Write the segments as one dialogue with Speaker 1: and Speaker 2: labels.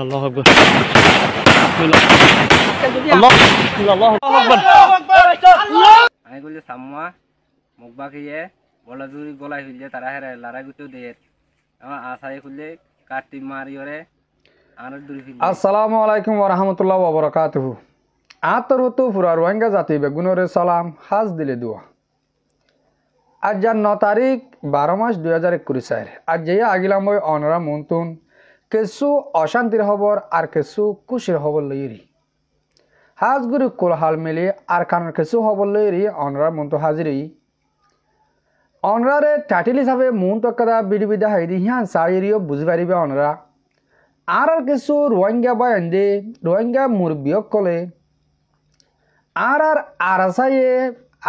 Speaker 1: الله أكبر. الله أكبر.
Speaker 2: আমি বলি সাম্মা মুখ বাকিয়ে বলা জুরি গলাই হইলে তারা হেরে লড়াই গুতো দের আমার আশায় খুললে কাটি মারি ওরে আর দূরি ফিল
Speaker 3: আসসালামু আলাইকুম ওয়া রাহমাতুল্লাহি ওয়া বারাকাতুহু আতরতু ফুরা রোহিঙ্গা জাতি বেগুনরে সালাম হাজ দিলে দোয়া আজ 9 তারিখ 12 মাস 2021 আজ যে আগিলাম ওই অনরা মন্তুন কিছু অশান্তির খবর আর কিছু খুশির খবর লইরি হাজগুরি কোলহাল মিলি আর কানের কিছু খবর লইরি অনরা মন্তু হাজিরি অনরারে টাইটেল হিসাবে মন্ত কাদা বিডিবিদা হাইদি হিয়ান সাইরিও বুঝি পারিবে অনরা আর কিছু রোহিঙ্গা বায়ন্দে রোহিঙ্গা মুরব্বিয়ক কলে আর আরাসায়ে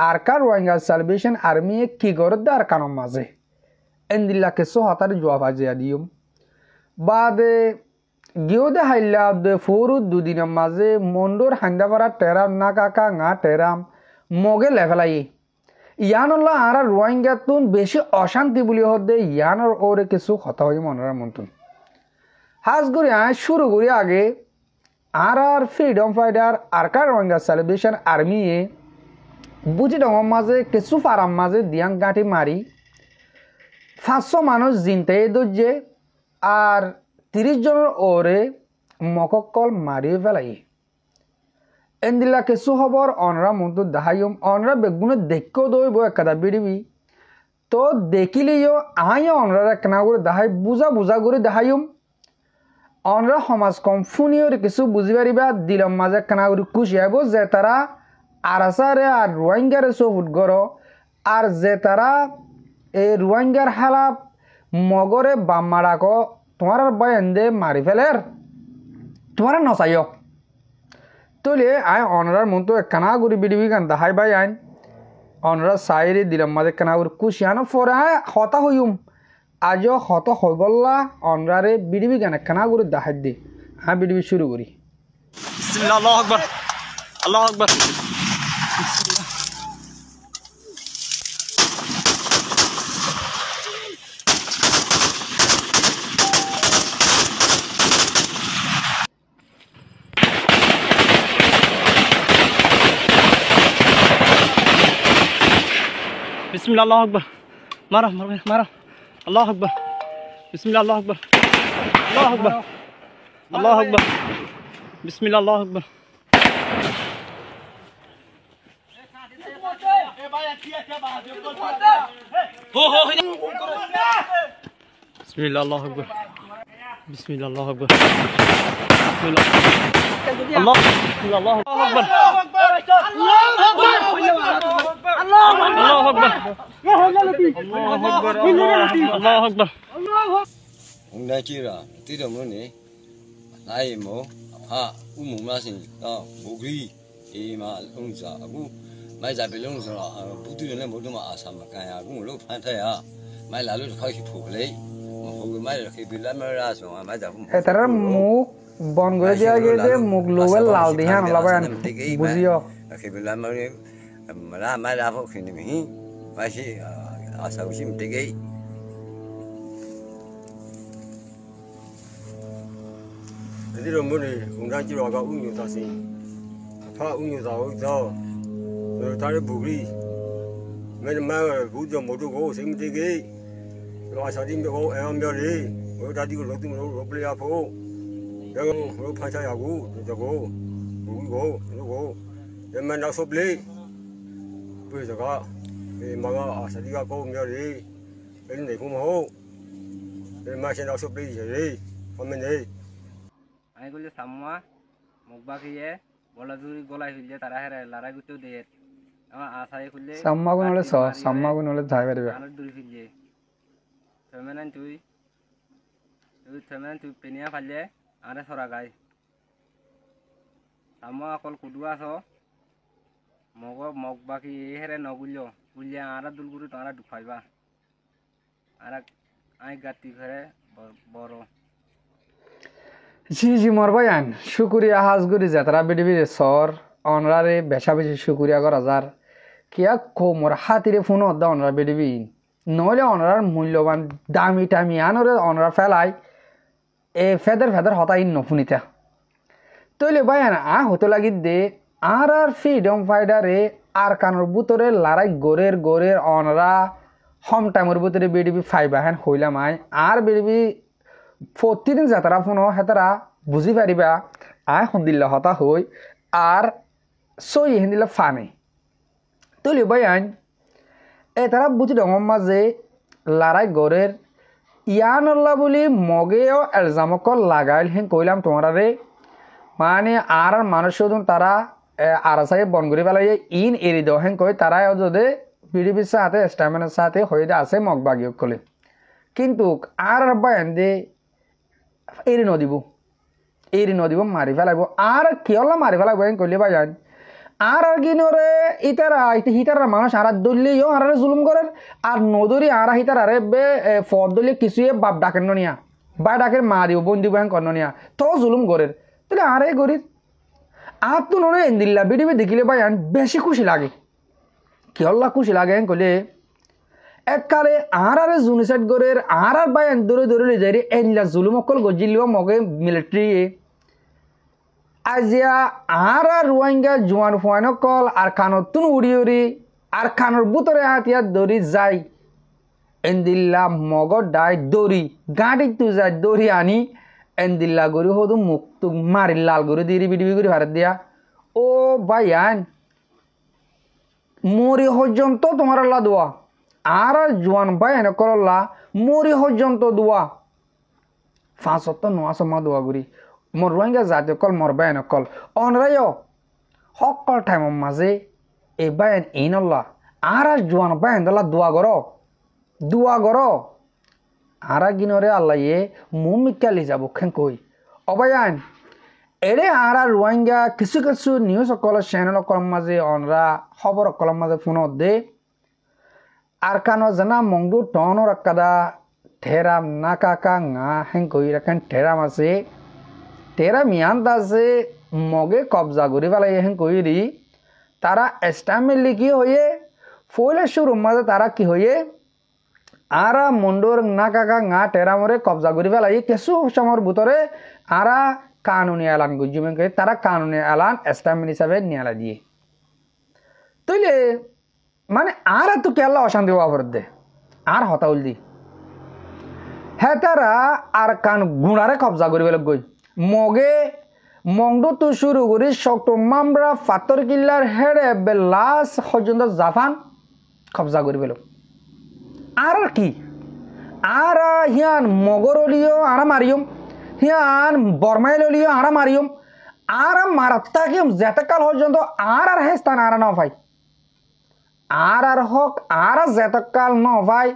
Speaker 3: আর কার রোহিঙ্গা সালভেশন আর্মি কি গরদ আর কানম মাঝে এন্দিল্লা কিছু হতার জবাব আজিয়া দিম বাদে গিওদে হাইলা দে ফোরু দুদিনের মাঝে মন্ডোর হান্দাপাড়া টেরাম না কাকা না টেরাম মগে লেভেলাই ইয়ানল্লা আর রোহিঙ্গা তুন বেশি অশান্তি বলি হদে ইয়ানর ওরে কিছু হতা হই মনরা মন্তুন হাজ করি শুরু করি আগে আর ফ্রিডম ফাইটার আর কার রোহিঙ্গা সেলিব্রেশন আর্মি বুঝি ডঙর মাঝে কিছু ফারাম মাঝে দিয়াং গাঁটি মারি 500 মানুষ জিনতে দর্জে আর 30 জনের ওরে মককল মারিয়ে ফেলাই এন্দিলা কিছু খবর অনরা মন্তু দাহাইম অনরা বেগুনে দেখেও দইব একাদা বিড়িবি তো দেখিলেও আই অনরা কেনা করে দাহাই বুঝা বুঝা করে দাহাইম অনরা সমাজ কম ফুনিয়র কিছু বুঝি পারিবা দিলম মাঝে কেনা করে খুশি আইব যে তারা আরাসারে আর রোহিঙ্গারে সবুট গর আর যে তারা এই রোহিঙ্গার হালাপ মগরে বাম মারাক তোমার বয়ান্দে মারি ফেলের তোমার নচাইও তোলে আই অনরার মতো কানা করে বিডিবি গান দাহাই বাই আইন অনরা সাইরে দিলাম মাঝে কানা করে কুশিয়ানো ফরে আয় হতা হইম আজও হত হইবল্লা অনরারে বিডিবি গান কানা করে দাহাই দে হ্যাঁ বিডিবি শুরু করি
Speaker 1: বিসমিল্লাহ আল্লাহু আকবার আল্লাহু আকবার बिस्मिल्लाह अल्लाह अकबर मारो मारो मारो अल्लाह अकबर बिस्मिल्लाह अल्लाह अकबर अल्लाह अकबर अल्लाह अकबर बिस्मिल्लाह अल्लाह अकबर बिस्मिल्लाह अल्लाह अकबर बिस्मिल्लाह अल्लाह अकबर अल्लाह अल्लाह Akbar Allah Akbar.
Speaker 4: Unda kira, tidak mana, naik mo, umum masih, bugri, mal ungsa, aku, mai jadi ungsa, butuh ni bodoh mah asam makan, aku mulu pantai ya, mai lalu kau hidup lagi, mau mai hidup lagi merah semua, mai jadi.
Speaker 3: Etara mu bon gaya dia gitu, mu global lalu dia ngelawan, buzio.
Speaker 4: Hidup lagi merah, mai lalu kini mih, masih asal usim tiga. Jadi rumah ni, orang kira agak unyu tak sih, unyu tak, tarik bugri, mana bujuk motor go, sim tiga, kalau asal ini go, ambil tadi kalau tu mau beli apa, yang mau pasang aku, jago, bugri go, yang mana nak beli, beli jaga. Mga asal dia kau mesti, ini pun mau, macam nak beli jadi, kami ni.
Speaker 2: আমি বলি সাম্মা মুখ বাকিয়ে বলা জুরি গলাই হইলে তারা হেরে লড়াই গুতো দের আমার আশায় খুললে
Speaker 3: সাম্মা গুণ হলে যাই পারিবে
Speaker 2: আর দূরি ফিললে থেমেনান তুই পেনিয়া ফাললে আরে সরা গাই সাম্মা অকল কুদুয়া আছ মগ বাকি হেরে নগুল্য গুলিয়া আর দুলগুড়ি তোমরা ঢুকাইবা আর আই গাতি ঘরে বড়
Speaker 3: জি জি মোর ভাইয়ান শুকুরিয়া হাজগুরি যাত্রা বিডিবি সর অনরারে বেশা বেশি শুকুরিয়া করা যার কিয়া কোমর হাতিরে ফোন অদ্দা অনরা বেডিবি নইলে অনরার মূল্যবান দামি টামি আনরে অনরা ফেলাই এ ফেদের হতা ইন নফুনিতা তৈলে বাইন হতে লাগি দে আর ফ্রিডম ফাইটারে আর কানোর বুতরে লড়াই গোরের অনরা হম টাইমের বুতরে বেডিবি ফাইবা হ্যান হইলাম আর বেডিবি প্রতিদিন যাতারা ফোন হেতারা বুঝি পারিবা সন্দিল্লা হতা হই আর সই হেন্দিল্লা ফানে তৈলে বাইন তারা বুঝি ডঙর মাঝে লড়াই গোরের ইয়ানল্লা বলি মগেও এলজামকল লাগাইল হেন কইলাম তোমারা রে মানে আর মানুষ তারা আরাসাই বন করে পেলাই ইন এরি দেওয়া হেন কই তারা যদি বিডিবির সাথে স্ট্যামিনার সাথে হয়ে আছে মগবাগিও কলে কিন্তু আর বায়ান দে এরি নদিব মারি ফেলাইব আর কিয়লা মারি ফেলাইব হেন কইলে বায়ান আর কিনরে হিতারা মানুষ আর দলিও আর জুলুম করেন আর নদরি আর হিতারে বে ফদ দলি কিছুয়ে বাপ ডাকেন নিয়া বা ডাকের মা দিব বোন দিব হ্যাঁ কর্ণ নিয়া তো জুলুম করেন তাহলে আরে করি আর তো নয় এন্দিল্লা বিডিবি দেখিলে বায়ান বেশি খুশি লাগে কিয়ল্লা খুশি লাগে হ্যাঁ কইলে এককালে আর জুনিসাইড করের আর বায়ান দৌড়ে লে যাই এনলা জুলুম অকল গজিলিও মগে মিলিটারি আজিয়া আর রোহিঙ্গা জোয়ান ফুয়ানো কল আর কানতুন উড়ি আর কানোর বুতরে হাতিয়া দৌড়ি যাই এন্দিল্লা মগর ডাই দৌড়ি গাঁটি তু যাই দৌড়ি আনি এন্দিল্লা গরু হদু মুখ তুক মারি লাল গরু দিরি বিডিবি করে ভারত দিয়া ও ভাইয়ান মরি পর্যন্ত তোমার আল্লাহ দোয়া আর জোয়ান ভাইয়ান কল্লা মরি পর্যন্ত দোয়া 5 সময় দোয়া করি মোর রোহিঙ্গা জাতীয় কল মোর বায়ান কল অনরায় সকল টাইমের মাঝে এই বায়ান ইনল্লা আর জোয়ান বায়ান দলা দোয়া করো আর গিনরে আল্লাহ মুমিকালি যাব খেন কই অবায়ান এরে আর রোহিঙ্গা কিছু নিউজ সকল চ্যানেল কলম মাঝে অনরা খবর কলম মাঝে ফোন দে আর কানো জানা মংদু টনর কাদা ঠেরাম না কাকা না হেন কই রাখেন ঠেরাম আছে তেরা মিয়ান দাসে মগে কবজা করি পেলাই হেন কইরি তারা এস্টামিলি কি হয়ে ফইলে শুরুর মাঝে তারা কি হয়ে আর মন্ডোর না কাকা না টেরামরে কবজা করি পেলাই কিছু সময়ের ভিতরে আর কানুনি এলান গুজিমেন কে তারা কানুনি এলান এস্টামিল হিসাবে নিয়ালা দিয়ে তইলে মানে আর তো কেলা অশান্তি হওয়া দে আর হতাউল দি হ্যাঁ তারা আর কান গুণারে কবজা করি পেলে গই মগে মংডু তো শুরু করি শক্ত মামরা ফাতর কিল্লার হেড়ে বেলাস পর্যন্ত জাপান কবজা করি পেল আর কি আর হিয়ান মগর লিও আর মারিয়ম হিয়ান বর্মাইল লিও আর মারিয়ম আর মারাত্তা কি যেতকাল পর্যন্ত আর হেস্তান আর ন ভাই আর হক আর যেতকাল ন ভাই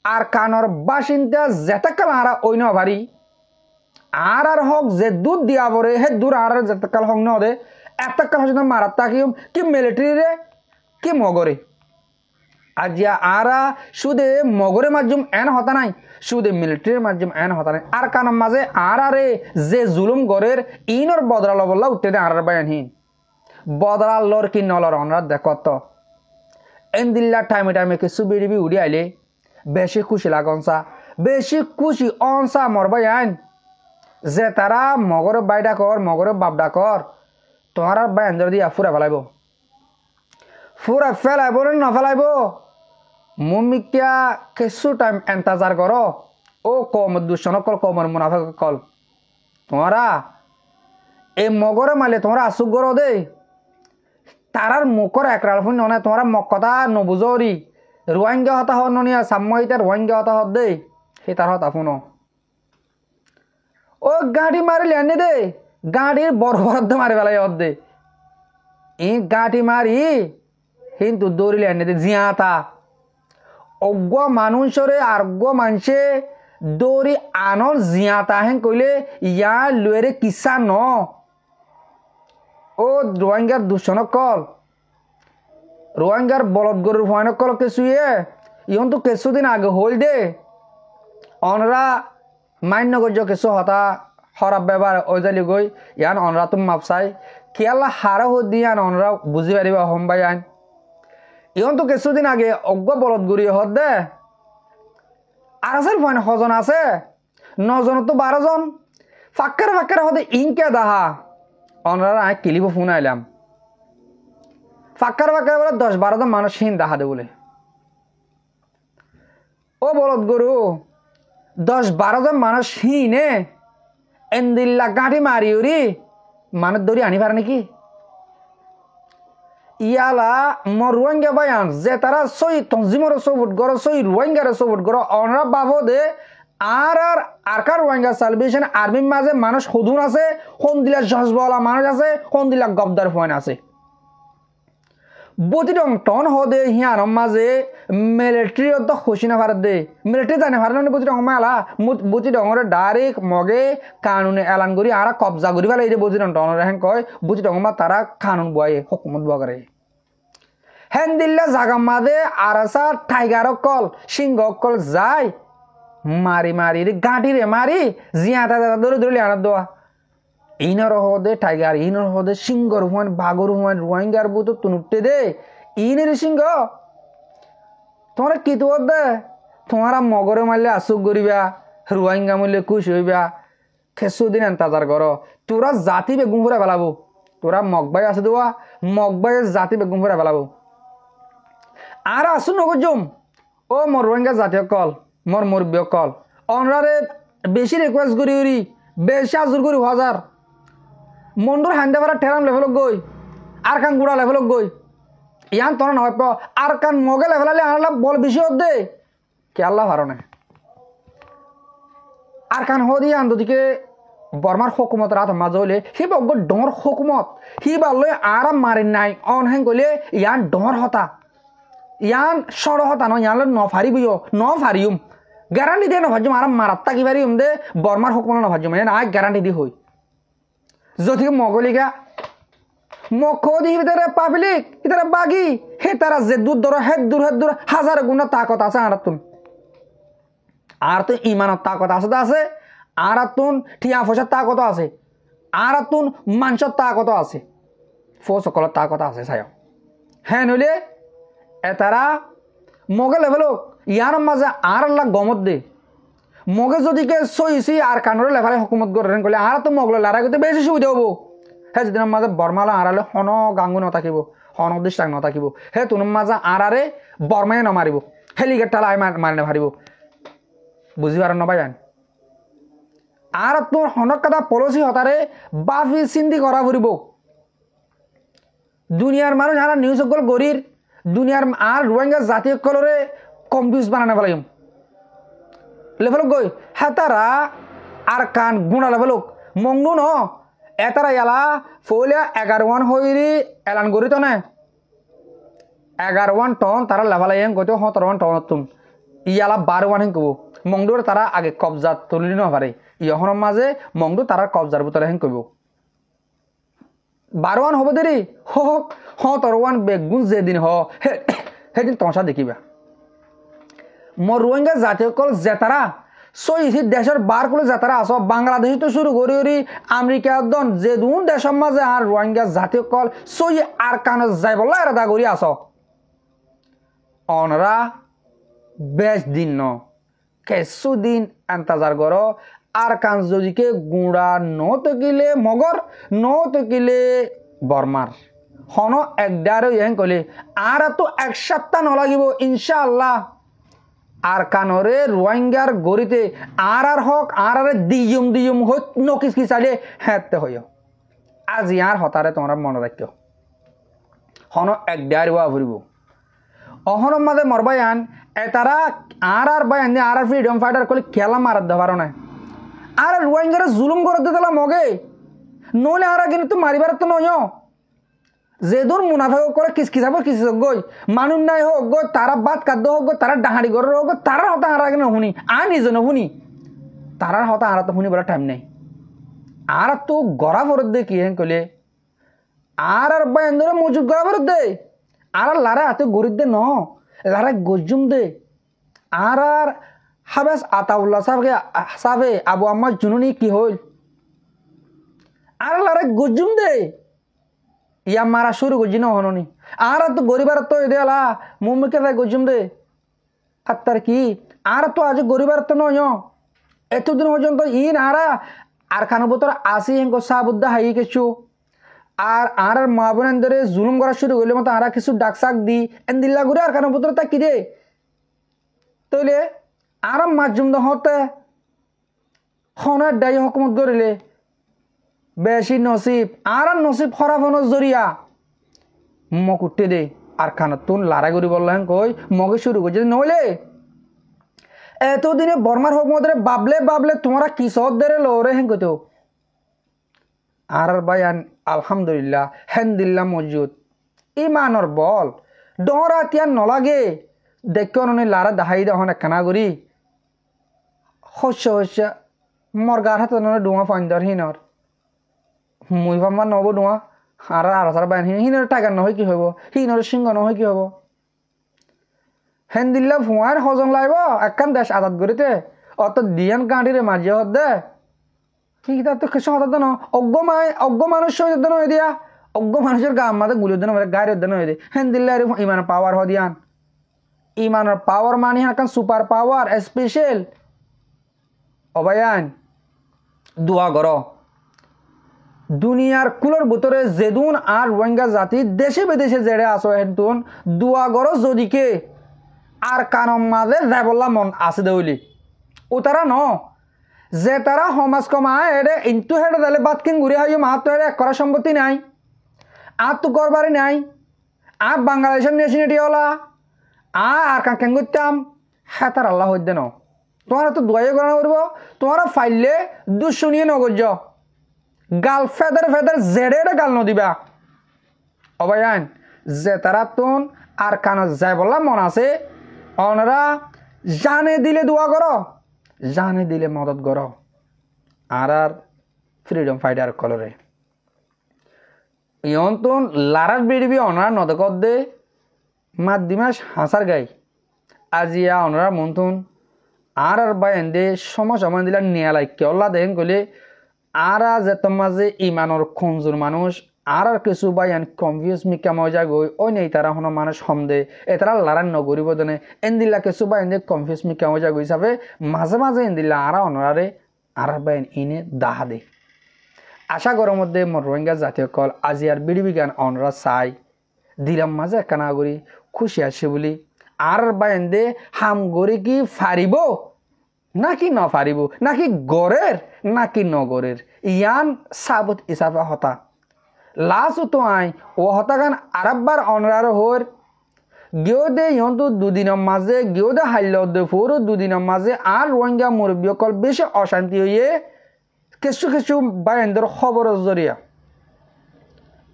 Speaker 3: আর কানর বাসিন্দা যেতকাল আর ওই ন ভারি আর হক যে দুধ দিয়া পরে হে দূর আর যেতকাল হক ন দে এতকাল পর্যন্ত মারাত্তা কি মিলিটারি রে কি মগরে আজিয়া আরা শুধু মগরের মাধ্যম এন হতা নাই শুধু মিলিটারির মাধ্যম এন হতা নাই আর কানার মাঝে আর আরে যে জুলুম গরের ইনর বদলা লবল্লা উঠতে দে আর বায়ানহীন বদলা লর কি নলর অনরা দেখত এন্দিল্লা টাইমে কিছু বেরিবি উড়ি আইলে বেশি খুশি লাগনসা বেশি খুশি অনসা মর বায়ান যে তারা মগরের বাইডা কর মগরের বাপডা কর তোমার বায়ান দিয়া ফুরা ফেলাইব ফুরা ফেলাইব না ফেলাইব মুমিকা কিছু টাইম এন্তাজার করো ও কম দুশন কল কমর মুনাফা কল তোমরা এই মগরে মালে তোমরা আসুক করো দে তারার মুখর একরাল ফুন নয় তোমরা মক্কতা নবুজরি রোহিঙ্গা হতা হন নিয়া সাম্ময়িতা রোহিঙ্গা হতা হত দে সে তার হতা ফুন ও গাড়ি মারিলে এনে দে গাড়ির বড় বরাদ্দ মারি বেলায় হত দে ই গাড়ি মারি কিন্তু দৌড়িলে এনে দে জিয়াতা অজ্ঞ মানুষরে আজ্ঞ মানুষে দৌড়ি আনর জিয়াতা হেন কইলে ইয়ার লুয়েরে কিসা ন ও রোহিঙ্গার দূষণ কল রোহিঙ্গার বলদ গরুর ভয়ানক কল কেসুয়ে ইহন তো কিছুদিন আগে হইল দে অনরা মান্য গজ্য কিছু হতা হরাব ব্যবহার ওই জালি গই ইয়ান অনরা তুম মাপসাই কেলা হারা হদি ইয়ান অনরা বুঝি পারিবা হম ভাই আইন ইয়ন তো কিছুদিন আগে অজ্ঞ বলদ গুড়ি হদ দে আর আছে ফয়ন হজন আছে 9 জন তো 12 জন ফাক্কারে হদে ইনকে দাহা অনরা আই কিলিব ফোন আইলাম ফাক্কারে বলে 10-12 জন মানুষ হিন দাহা দে বলে ও বলদ গরু 10-12 জন মানুষ হিনে এন্দিল্লা গাঁটি মারি উরি মানুষ দৌড়ি আনি পারে নাকি ইয়ালা মর রোহিঙ্গা বায়ান যে তারা সই তঞ্জিমর সবুট গর সই রোহিঙ্গার সবুট গর অনরা বাবো দে আর কার রোহিঙ্গা সালভেশন আর্মির মাঝে মানুষ হুদুন আছে হন্দিলা জজবলা মানুষ আছে হন্দিলা গবদার ফোন আছে বতিডং টন হদে হিয়ার মাঝে মিলিটারি তো খুশি না ভারত দে মিলিটারি জানে ভারত বতিডং মালা বতিডংরে ডাইরেক্ট মগে কানুনে এলান করি আর কবজা করি ফেলে এই যে বতিডং টনরে হ্যাঁ কয় বতিডং মা তারা কানুন বয়ে হুকুমত বয়া করে হ্যান দিল্লা জাগা মাঝে আরাসা টাইগার কল সিংহ কল যায় মারি রে গাঁটি রে মারি জিয়া তা ধরে আনার দেওয়া ইনর হদে টাইগার ইনর হদে সিংহর হুয়ান বাগর হুয়ান রোহিঙ্গার বুতো তুনুটে দে ইনের সিংহ তোমরা কি তো দে তোমরা মগরে মারলে আসুক করিবা রোহিঙ্গা মারলে খুশ হইবা খেসুদিন এন্তাজার কর তোরা জাতি বেগুন ফুরা ফেলাবো তোরা মগবাই আছে দেওয়া মগবাইয়ের জাতি বেগুন ফুরা ফেলাবো আর আসু নগজুম ও মোর রোহিঙ্গা জাতীয় কল মোর মুরব্বী কল অনরারে বেশি রিকোয়েস্ট করি উরি বেশি আজুর করি হাজার মন্ডুর হান্দে পারা ঠেরাম লেভেলক গই আর কান গুড়া লেভেলক গই ইয়ান তোর নহয় প আর কান মগে লেভেলালে আনলা বল বেশি হদ দে কে আল্লাহ ভালো না আর কান হদি আন দিকে বর্মার হুকুমত রাত মাঝে হইলে হি বগ ডর হুকুমত হি বাললে আরাম মারি নাই অন হেং কইলে ইয়ান ডর হতা ইয়ান সড় হতা ন ইয়ান ন ফারিবিও ন ফারিউম গ্যারান্টি দিয়ে ন ভাজুম আরাম মারাত্তা কি ফারিউম দে বর্মার হুকুমত ন ভাজুম না গ্যারান্টি দি হই যদি মগলিকা মখদি ভিতরে পাবলিক ভিতরে বাগি হে তারা যে দূর ধরো হেদ দূর হাজার গুণ তাকত আছে আর তো ইমানত তাকত আছে আর তুন ঠিয়া ফসার তাকত আছে আর তুন মাংসর তাকত আছে ফো সকলের তাকত আছে ছায় হ্যাঁ নইলে তারা মগে লেভেলক ইয়ার মাঝে আর আল্লাহ গমত দে মগে যদি কে সইছি আর কানরে লেভালে হুকুমত গড়েন কলে আর তো মগলে লড়াই করতে বেশি সুবিধা হবো হে যেদিন মাঝে বর্মালা আড়ালে হন গাঙ্গু নথাকিব হন দৃষ্টাং নথাকিব হে তুন মাঝে আড়ারে বর্মায় নমারিব হেলিকপ্টার আই মারি নাভারিব বুঝি পার নবাই আর তোর হনক কথা পলিসি হতারে বাফি চিন্তি করা ফুরিব দুনিয়ার মানুষ আর নিউজ সকল গরির দুনিয়ার আর রোহিঙ্গা জাতীয় কলরে কনফিউজ বানানো ফেলাইম লেভেলক গই হেতারা আর কান গুণা লেভেলক মংনু ন এতারা ইয়ালা ফলিয়া 11 হইরি এলান করি তো না 11 টন তারা লেভেলাই গত 17 টন তুম ইয়ালা 12 হেন কব মংডুর তারা আগে কবজা তুলি ন পারে ইহর মাঝে মংডু তারা কবজার ভিতরে হেন কব 12 হব দেরি হোক 17 বেগুন যেদিন সেদিন তমসা দেখিবা মোর রোহিঙ্গা জাতীয় কল জেতারা সই দেশের বার করে জেতারা আস বাংলাদেশ তো শুরু করি আমেরিকা দন যে দুন দেশের মাঝে আর রোহিঙ্গা জাতীয় কল সই আর কান যাই বলা এরাদা করি আস অনরা বেশ দিন ন কিছুদিন এন্তাজার কর আর কান যদিকে গুড়া ন তকিলে মগর ন তকিলে বর্মার হন একদারে ইহেন কলে আর তো 1 সপ্তাহ নলাগিব ইনশাআল্লাহ আর কানরে রোহিঙ্গার গড়িতে আর হক আর দিয়ম হই নকিস কি চাইলে হেঁতে হইও আজি আর হতারে তোমরা মনে রাখিও হন একদার বা ফুরিব অহন মাঝে মরবাই আন তারা আর বায়ান আর ফ্রিডম ফাইটার কলে খেলা মারার দেবার না আর রোহিঙ্গারে জুলুম করে দিতে মগে নইলে আর কিন্তু মারিবার তো নয় যে দূর মুনাফা করে কিসকিসাব কিস গই মানুষ নাই হোক গো তারা বাদ খাদ্য হোক গো তারা ডাহাড়ি ঘরের হোক তারা হতা আর আগে নুনি আর নিজে নুনি তারার হতা আর তো শুনি বলার টাইম নাই আর তো গড়া ফরত দে কি হেন কলে আর বায়ান ধরে মজুদ গড়া ফরত দে আর লারা হাতে গরিব দে ন লারা গজুম দে আর হাবেস আতাউল্লাহ সাহেবে আবু আম্মা জুনুনি কি হইল আর লারে গজুম দে ইয়া মারা শুরু গজি না হননি আর তো গরিবার তো দেলা মুম্বইকে তাই গজুম দে আত্মার কি আর তো আজ গরিবার তো নয় এতদিন পর্যন্ত ইন আর খানো বোতর আসি হেঙ্কো সাবুদ্দা হাই কিছু আর মা বোন ধরে জুলুম করা শুরু করলে মতো আর কিছু ডাক শাক দি দিল্লা ঘুরে আর খানো বোতর তা কি দে তৈলে আর মাঝুম দা হতে হনার ডাই হকুমত করিলে বেশি নসিব আর নসিব খরাফনের জরিয়া মক উঠতে দে আর খানত তুন লারা করি বললেন কই মগে শুরু করছে নইলে এতদিনে বর্মার হকুমতরে বাবলে তোমরা কি সব দেরে লোরে হেন কইতো আর বায়ান আলহামদুলিল্লাহ হেন্দিল্লা মজুদ ইমানর বল ডরা তিয়ান নলাগে দেখো ননি লারা দাহাই দহন একখানা করি শস্য মরগার হাতে নয় ডুঙা ফাইন্দর হিনর মুই ভাম্মা নব ডুঙা আর আসার বায়ান হিনর টাকার নহয় কি হব হিনর সিংহ নহয় কি হব হেন্দিল্লা ফুয়ার হজন লাইব একখান দেশ আজাদ করিতে অত দিয়ান কাঁটিরে মাঝে হত দে কিন্তু তো কিছু হতো না অজ্ঞ মানুষ হইতে নয় দিয়া অজ্ঞ মানুষের গা আমাদের গুলি হতে নয় গাড়ি হতে নয় দিয়ে হেন্দিল্লা ইমান পাওয়ার হদিয়ান ইমানের পাওয়ার মানে হাকান সুপার পাওয়ার স্পেশাল অবায়ান দোয়া কর দুনিয়ার কুলোর ভিতরে যেদুন আর রোহিঙ্গা জাতি দেশে বিদেশে জেড়ে আসো হেতুন দোয়া করো যদিকে আর কানম মাঝে যাবল্লা মন আছে দেউলি ও তারা ন যে তারা সমাজ কমায় এডে ইন্তু হেডে দিলে বাদ কিন ঘুরে হাইও মাত তো এক করা সম্পত্তি নাই আর তো করবারই নাই আর বাংলাদেশের নেশনিটি হলা আর কাকেন করতাম হ্যাঁ তার আল্লাহ হইতে ন তোমার তো দোয়াই করা করব তোমার ফাইলে দুশুনিয়ে নগর্য গাল ফেদার জেডে গাল নদিবা অবায়ান যে তারা তুন আর কান যাই বললাম মন আছে ওনারা জানে দিলে দোয়া করো জানে দিলে মদত করো আর ফ্রিডম ফাইটার কলরে ইয়ন্তন লারার বেড়বি অনারা নদকত দে মাধ্যমাস হাসার গাই আজিয়া অনারা মন্থন আর বাই দে সময় দিলা নিয়ালাই কেলা দেখেন কইলে আর যে মাঝে ইমানর খঞ্জুর মানুষ আর কিছু বাইন কনফিউজ মিকা মজা গই ওই নেই তারা হনো মানুষ সমদে এতারা লারান নগরিব দেনে এন্দিল্লা কিছু বাইন দে কনফিউজ মিকা মজা গই হিসাবে মাঝে এন্দিল্লা আর অনরারে আর বাইন ইনে দাহা দে আশা করার মধ্যে মোর রোহিঙ্গা জাতীয় কল আজি আর বিড়ি গান অনরা চাই দিলাম মাঝে একখানা করি খুশি আসে বলি আর বাইন দে হাম গরি কি ফারিব নাকি ন ফারিব নাকি গড়ের নাকি নগরের ইয়ান সাবত ইসাফা হতা লাস্ট তো আই ও হতাগান আরববার অনরার হর গিয়ে দে ইহন্তু দুদিনের মাঝে গিয়ে দে হাইল দে ফুর দুদিনের মাঝে আর রোহিঙ্গা মুরব্বী কল বেশি অশান্তি হইয়ে কিছু বাইন্দর খবর জরিয়া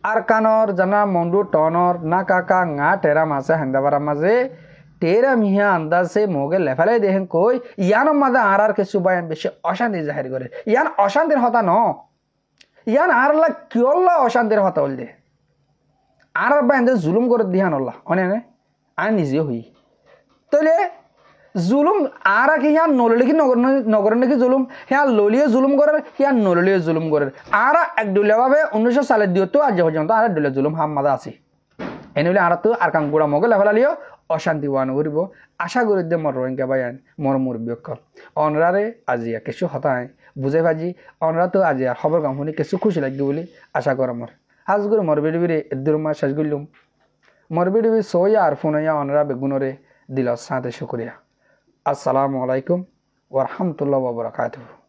Speaker 3: আর কানর জানা মন্ডু টনর না কাকা ngা টেরা মাঝে হেন্দাবার মাঝে টেরা মিহা আন্দাজে মোগে লেফালে দেখেন কই ইয়ান মাঝে আর কিছু বাইন বেশি অশান্তি জাহির করে ইয়ান অশান্তির হতা ন ইয়ান আর কিয়ল্লা অশান্তির হতা হল দে আর বাইন্দে জুলুম করে দিহান আল্লাহ অনে আর নিজে হই তাহলে জুলুম আর কি হ্যাঁ নললে কি নগরের নাকি জুলুম হ্যাঁ ললিয়ে জুলুম করার হ্যাঁ নললিয়ে জুলুম করার আর একডুলিয়া ভাবে 1900 সালের দিয়েও আজ পর্যন্ত আর একডুলিয়া জুলুম হাম মাদা আছে এনে আর তো আর কাম গুড়া মগে লেফালিও অশান্তি ওয়ান করিব আশা করি দে মোর রোহিঙ্গা বাইন মোর মুরব্বী কল অনরারে আজিয়া কিছু হতায় বুঝে ভাজি অনরা তো আজিয়া খবর কাম শুনি কিছু খুশি লাগবে বলে আশা করা মোর হাজ করে মোর বিড়ি এদুর মাস শেষ করলুম মোর বিড়ি সইয়া আর ফোনাইয়া অনরা বেগুনরে দিল সাথে শুক্রিয়া আসসালামু আলাইকুম ওয়া রাহমাতুল্লাহি ওয়া বারাকাতুহু।